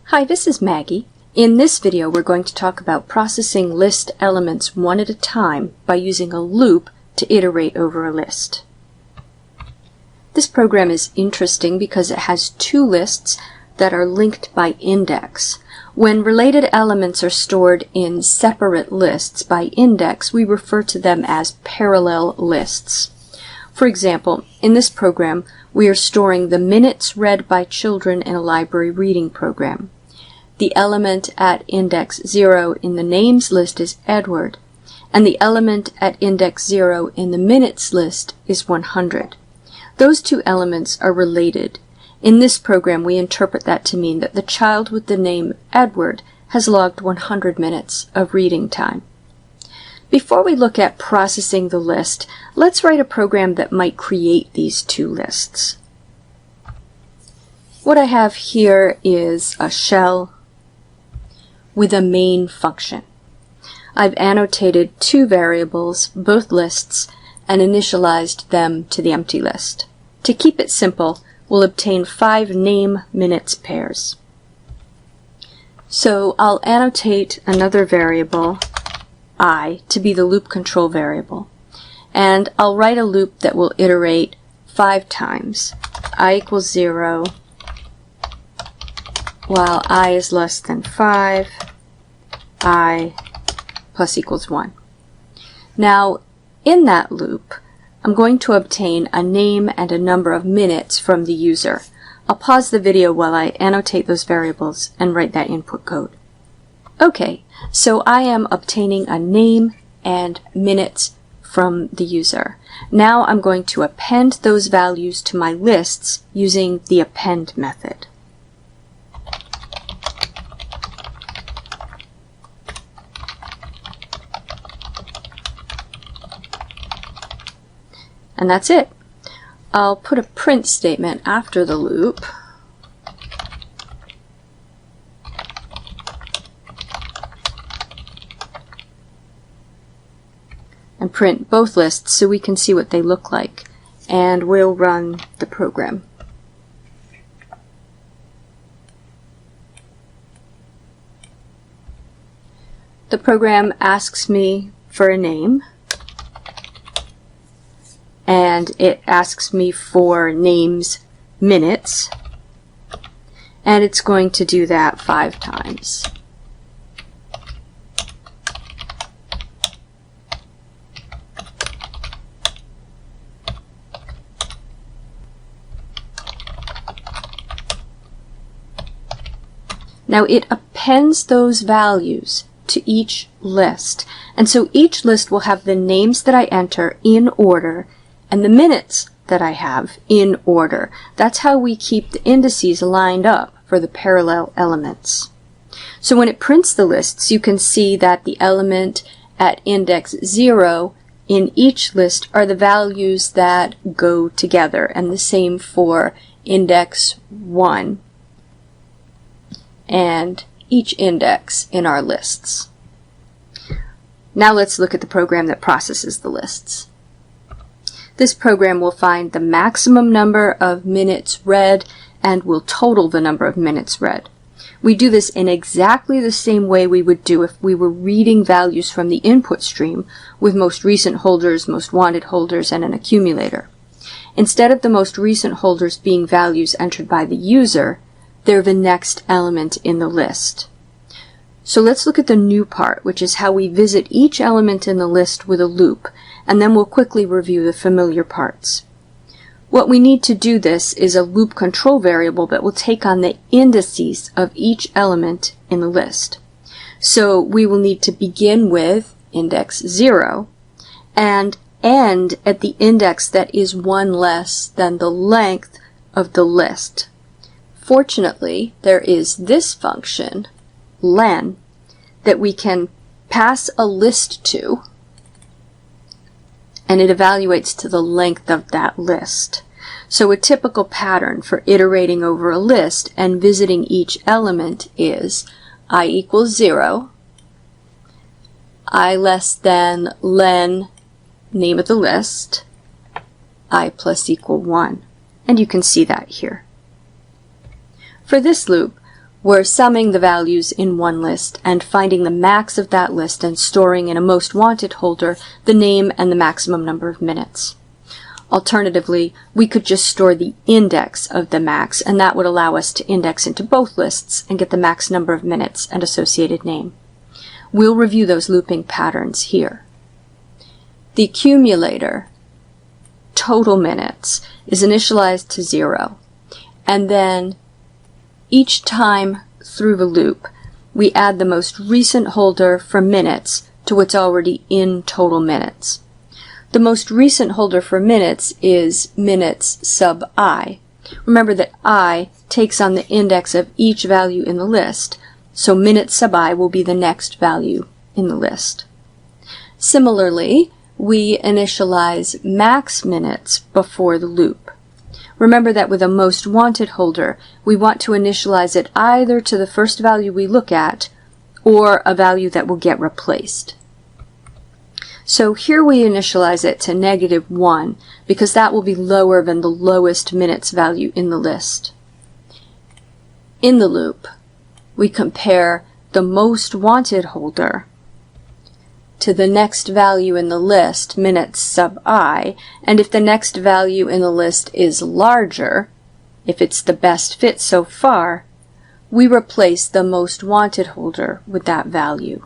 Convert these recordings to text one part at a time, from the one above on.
Hi, this is Maggie. In this video, we're going to talk about processing list elements one at a time by using a loop to iterate over a list. This program is interesting because it has two lists that are linked by index. When related elements are stored in separate lists by index, we refer to them as parallel lists. For example, in this program, we are storing the minutes read by children in a library reading program. The element at index 0 in the names list is Edward, and the element at index 0 in the minutes list is 100. Those two elements are related. In this program, we interpret that to mean that the child with the name Edward has logged 100 minutes of reading time. Before we look at processing the list, let's write a program that might create these two lists. What I have here is a shell with a main function. I've annotated two variables, both lists, and initialized them to the empty list. To keep it simple, we'll obtain 5 name-minutes pairs. So I'll annotate another variable, I, to be the loop control variable. And I'll write a loop that will iterate 5 times. I equals 0, while I is less than 5, I plus equals 1. Now, in that loop, I'm going to obtain a name and a number of minutes from the user. I'll pause the video while I annotate those variables and write that input code. Okay, so I am obtaining a name and minutes from the user. Now I'm going to append those values to my lists using the append method. And that's it. I'll put a print statement after the loop. And print both lists so we can see what they look like. And we'll run the program. The program asks me for a name. And it asks me for names minutes, and it's going to do that 5 times. Now it appends those values to each list, and so each list will have the names that I enter in order and the minutes that I have in order. That's how we keep the indices lined up for the parallel elements. So when it prints the lists, you can see that the element at index 0 in each list are the values that go together, and the same for index 1 and each index in our lists. Now let's look at the program that processes the lists. This program will find the maximum number of minutes read and will total the number of minutes read. We do this in exactly the same way we would do if we were reading values from the input stream with most recent holders, most wanted holders, and an accumulator. Instead of the most recent holders being values entered by the user, they're the next element in the list. So let's look at the new part, which is how we visit each element in the list with a loop, and then we'll quickly review the familiar parts. What we need to do this is a loop control variable that will take on the indices of each element in the list. So we will need to begin with index 0 and end at the index that is 1 less than the length of the list. Fortunately, there is this function, len, that we can pass a list to, and it evaluates to the length of that list. So a typical pattern for iterating over a list and visiting each element is I equals 0, I less than len name of the list, I plus equal 1. And you can see that here. For this loop, We're summing the values in one list and finding the max of that list and storing in a most wanted folder the name and the maximum number of minutes. Alternatively, we could just store the index of the max, and that would allow us to index into both lists and get the max number of minutes and associated name. We'll review those looping patterns here. The accumulator, total minutes, is initialized to 0, and then each time through the loop, we add the most recent holder for minutes to what's already in total minutes. The most recent holder for minutes is minutes sub I. Remember that I takes on the index of each value in the list, so minutes sub I will be the next value in the list. Similarly, we initialize max minutes before the loop. Remember that with a most wanted holder, we want to initialize it either to the first value we look at or a value that will get replaced. So here we initialize it to -1 because that will be lower than the lowest minutes value in the list. In the loop, we compare the most wanted holder to the next value in the list, minutes sub I, and if the next value in the list is larger, if it's the best fit so far, we replace the most wanted holder with that value.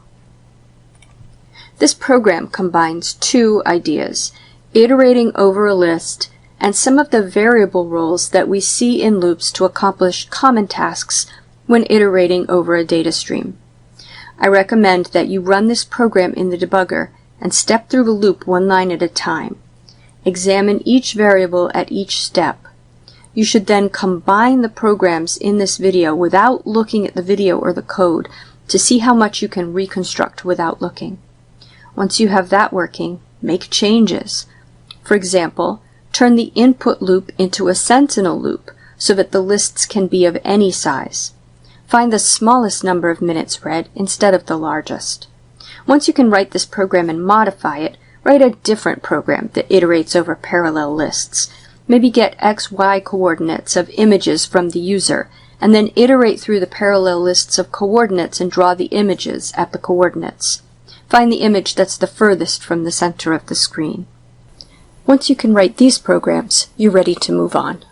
This program combines two ideas, iterating over a list and some of the variable roles that we see in loops to accomplish common tasks when iterating over a data stream. I recommend that you run this program in the debugger and step through the loop one line at a time. Examine each variable at each step. You should then combine the programs in this video without looking at the video or the code to see how much you can reconstruct without looking. Once you have that working, make changes. For example, turn the input loop into a sentinel loop so that the lists can be of any size. Find the smallest number of minutes read instead of the largest. Once you can write this program and modify it, write a different program that iterates over parallel lists. Maybe get XY coordinates of images from the user, and then iterate through the parallel lists of coordinates and draw the images at the coordinates. Find the image that's the furthest from the center of the screen. Once you can write these programs, you're ready to move on.